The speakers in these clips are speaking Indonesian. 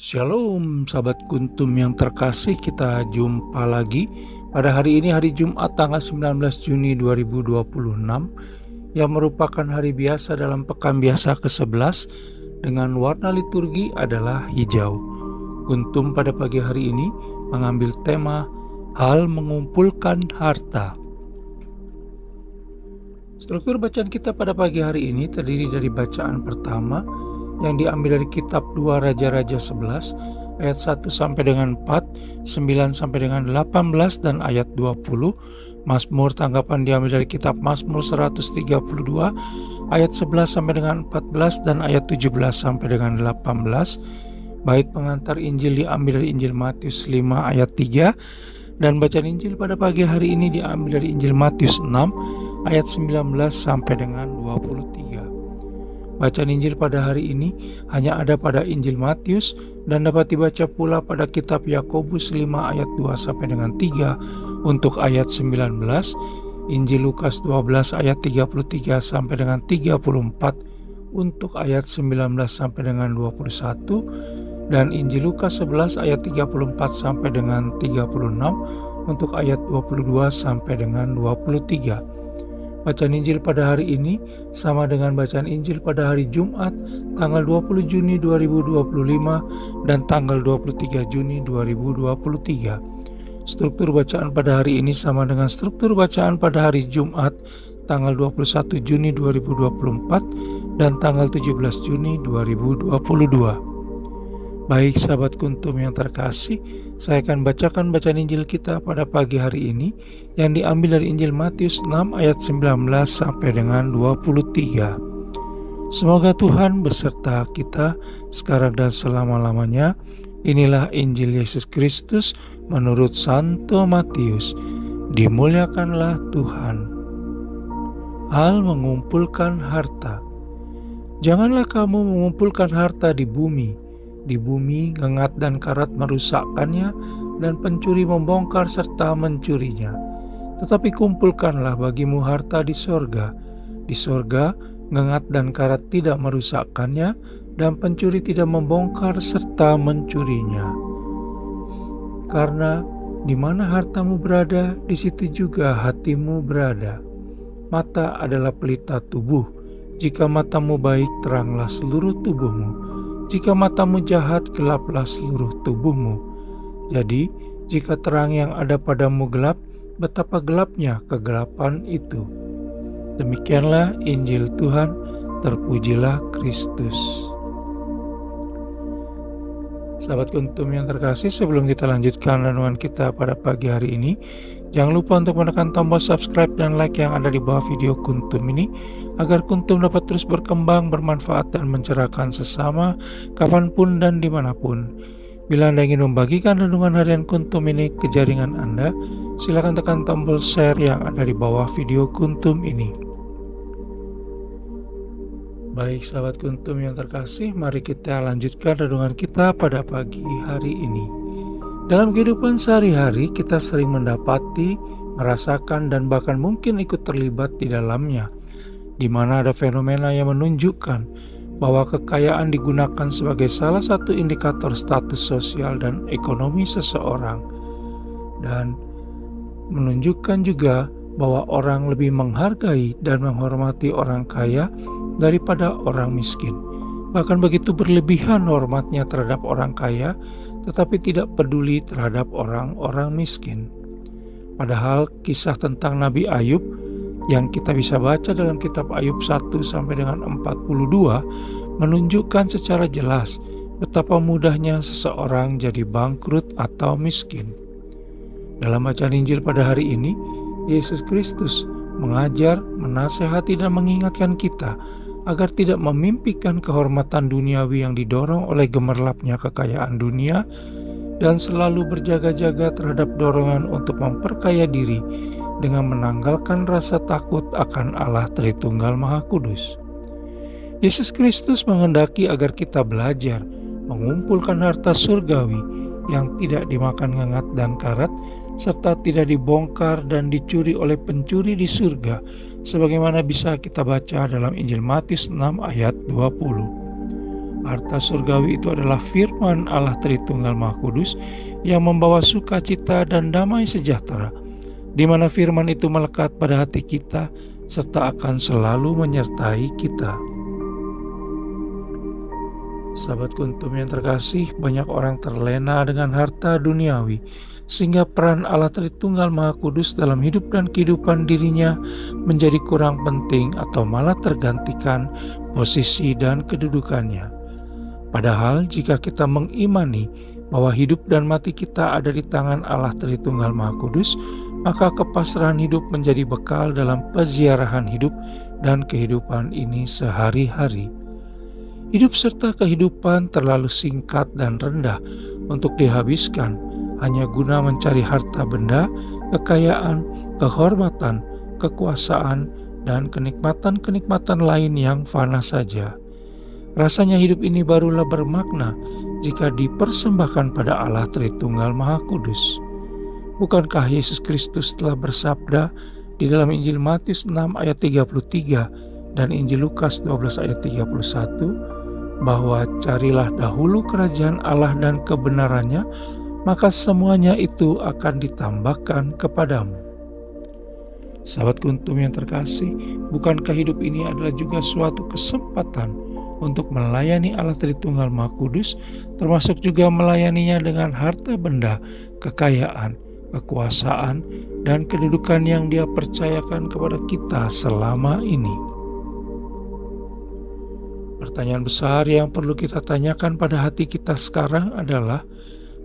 Shalom sahabat kuntum yang terkasih, kita jumpa lagi pada hari ini, hari Jumat tanggal 19 Juni 2026 yang merupakan hari biasa dalam pekan biasa ke-11 dengan warna liturgi adalah hijau. Kuntum pada pagi hari ini mengambil tema hal mengumpulkan harta. Struktur bacaan kita pada pagi hari ini terdiri dari bacaan pertama yang diambil dari kitab 2 Raja-Raja 11 ayat 1 sampai dengan 4, 9 sampai dengan 18 dan ayat 20. Mazmur tanggapan diambil dari kitab Mazmur 132 ayat 11 sampai dengan 14 dan ayat 17 sampai dengan 18. Bait pengantar Injil diambil dari Injil Matius 5 ayat 3 dan bacaan Injil pada pagi hari ini diambil dari Injil Matius 6 ayat 19 sampai dengan 23. Bacaan Injil pada hari ini hanya ada pada Injil Matius dan dapat dibaca pula pada kitab Yakobus 5 ayat 2 sampai dengan 3 untuk ayat 19, Injil Lukas 12 ayat 33 sampai dengan 34 untuk ayat 19 sampai dengan 21 dan Injil Lukas 11 ayat 34 sampai dengan 36 untuk ayat 22 sampai dengan 23. Bacaan Injil pada hari ini sama dengan bacaan Injil pada hari Jumat tanggal 20 Juni 2025 dan tanggal 23 Juni 2023. Struktur bacaan pada hari ini sama dengan struktur bacaan pada hari Jumat tanggal 21 Juni 2024 dan tanggal 17 Juni 2022. Baik sahabat kuntum yang terkasih, saya akan bacakan bacaan Injil kita pada pagi hari ini yang diambil dari Injil Matius 6 ayat 19 sampai dengan 23. Semoga Tuhan beserta kita sekarang dan selama-lamanya. Inilah Injil Yesus Kristus menurut Santo Matius. Dimuliakanlah Tuhan. Hal mengumpulkan harta. Janganlah kamu mengumpulkan harta di bumi. Di bumi gengat dan karat merusakkannya dan pencuri membongkar serta mencurinya. Tetapi kumpulkanlah bagimu harta di sorga. Di sorga gengat dan karat tidak merusakkannya dan pencuri tidak membongkar serta mencurinya. Karena di mana hartamu berada, di situ juga hatimu berada. Mata adalah pelita tubuh. Jika matamu baik, teranglah seluruh tubuhmu. Jika matamu jahat, gelaplah seluruh tubuhmu. Jadi, jika terang yang ada padamu gelap, betapa gelapnya kegelapan itu. Demikianlah Injil Tuhan, terpujilah Kristus. Sahabat kuntum yang terkasih, sebelum kita lanjutkan renungan kita pada pagi hari ini, jangan lupa untuk menekan tombol subscribe dan like yang ada di bawah video kuntum ini, agar kuntum dapat terus berkembang, bermanfaat dan mencerahkan sesama, kapanpun dan dimanapun. Bila Anda ingin membagikan renungan harian kuntum ini ke jaringan Anda, silakan tekan tombol share yang ada di bawah video kuntum ini. Baik sahabat kuntum yang terkasih, mari kita lanjutkan renungan kita pada pagi hari ini. Dalam kehidupan sehari-hari kita sering mendapati, merasakan dan bahkan mungkin ikut terlibat di dalamnya, di mana ada fenomena yang menunjukkan bahwa kekayaan digunakan sebagai salah satu indikator status sosial dan ekonomi seseorang, dan menunjukkan juga bahwa orang lebih menghargai dan menghormati orang kaya daripada orang miskin. Bahkan begitu berlebihan hormatnya terhadap orang kaya, tetapi tidak peduli terhadap orang-orang miskin. Padahal kisah tentang Nabi Ayub yang kita bisa baca dalam kitab Ayub 1 sampai dengan 42 menunjukkan secara jelas betapa mudahnya seseorang jadi bangkrut atau miskin. Dalam bacaan Injil pada hari ini, Yesus Kristus mengajar, menasehati dan mengingatkan kita agar tidak memimpikan kehormatan duniawi yang didorong oleh gemerlapnya kekayaan dunia dan selalu berjaga-jaga terhadap dorongan untuk memperkaya diri dengan menanggalkan rasa takut akan Allah Tritunggal Maha Kudus. Yesus Kristus menghendaki agar kita belajar mengumpulkan harta surgawi yang tidak dimakan gengat dan karat, serta tidak dibongkar dan dicuri oleh pencuri di surga, sebagaimana bisa kita baca dalam Injil Matius 6 ayat 20. Harta surgawi itu adalah firman Allah Tritunggal Maha Kudus yang membawa sukacita dan damai sejahtera, di mana firman itu melekat pada hati kita serta akan selalu menyertai kita. Sahabat Kuntum yang terkasih, banyak orang terlena dengan harta duniawi, sehingga peran Allah Tritunggal Maha Kudus dalam hidup dan kehidupan dirinya menjadi kurang penting atau malah tergantikan posisi dan kedudukannya. Padahal jika kita mengimani bahwa hidup dan mati kita ada di tangan Allah Tritunggal Maha Kudus, maka kepasrahan hidup menjadi bekal dalam peziarahan hidup dan kehidupan ini sehari-hari. Hidup serta kehidupan terlalu singkat dan rendah untuk dihabiskan hanya guna mencari harta benda, kekayaan, kehormatan, kekuasaan, dan kenikmatan-kenikmatan lain yang fana saja. Rasanya hidup ini barulah bermakna jika dipersembahkan pada Allah Tritunggal Maha Kudus. Bukankah Yesus Kristus telah bersabda di dalam Injil Matius 6 ayat 33 dan Injil Lukas 12 ayat 31 bahwa carilah dahulu kerajaan Allah dan kebenarannya, maka semuanya itu akan ditambahkan kepadamu. Sahabat Kuntum yang terkasih, bukankah hidup ini adalah juga suatu kesempatan untuk melayani Allah Tritunggal Maha Kudus, termasuk juga melayaninya dengan harta benda, kekayaan, kekuasaan, dan kedudukan yang Dia percayakan kepada kita selama ini? Pertanyaan besar yang perlu kita tanyakan pada hati kita sekarang adalah,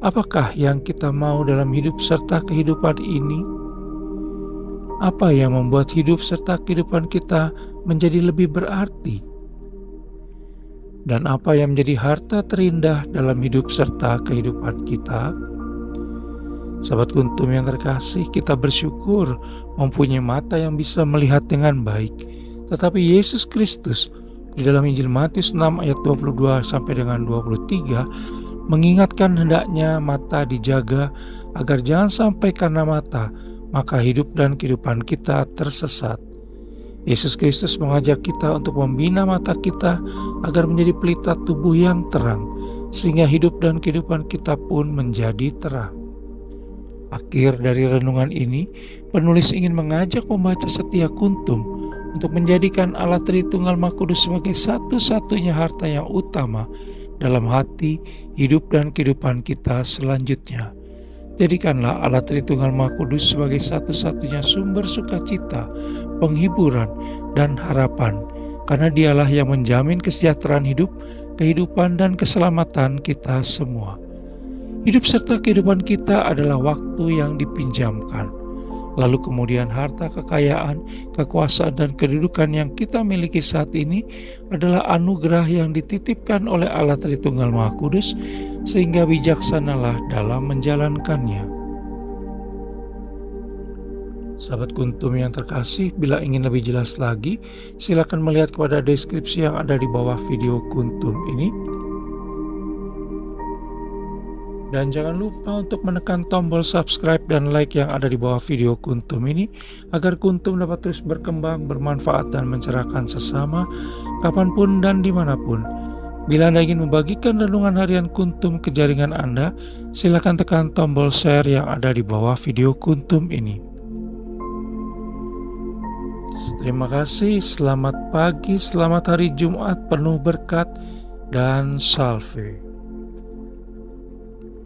apakah yang kita mau dalam hidup serta kehidupan ini? Apa yang membuat hidup serta kehidupan kita menjadi lebih berarti? Dan apa yang menjadi harta terindah dalam hidup serta kehidupan kita? Sahabat Kuntum yang terkasih, kita bersyukur mempunyai mata yang bisa melihat dengan baik. Tetapi Yesus Kristus di dalam Injil Matius 6 ayat 22 sampai dengan 23 mengingatkan hendaknya mata dijaga agar jangan sampai karena mata maka hidup dan kehidupan kita tersesat. Yesus Kristus mengajak kita untuk membina mata kita agar menjadi pelita tubuh yang terang, sehingga hidup dan kehidupan kita pun menjadi terang. Akhir dari renungan ini, penulis ingin mengajak pembaca setia Kuntum untuk menjadikan Allah Tritunggal Maha Kudus sebagai satu-satunya harta yang utama dalam hati, hidup, dan kehidupan kita selanjutnya. Jadikanlah Allah Tritunggal Maha Kudus sebagai satu-satunya sumber sukacita, penghiburan, dan harapan, karena Dialah yang menjamin kesejahteraan hidup, kehidupan, dan keselamatan kita semua. Hidup serta kehidupan kita adalah waktu yang dipinjamkan. Lalu kemudian harta, kekayaan, kekuasaan, dan kedudukan yang kita miliki saat ini adalah anugerah yang dititipkan oleh Allah Tritunggal Maha Kudus, sehingga bijaksanalah dalam menjalankannya. Sahabat Kuntum yang terkasih, bila ingin lebih jelas lagi, silakan melihat kepada deskripsi yang ada di bawah video Kuntum ini. Dan jangan lupa untuk menekan tombol subscribe dan like yang ada di bawah video Kuntum ini, agar Kuntum dapat terus berkembang, bermanfaat, dan mencerahkan sesama, kapanpun dan dimanapun. Bila Anda ingin membagikan renungan harian Kuntum ke jaringan Anda, silakan tekan tombol share yang ada di bawah video Kuntum ini. Terima kasih, selamat pagi, selamat hari Jumat penuh berkat, dan salve.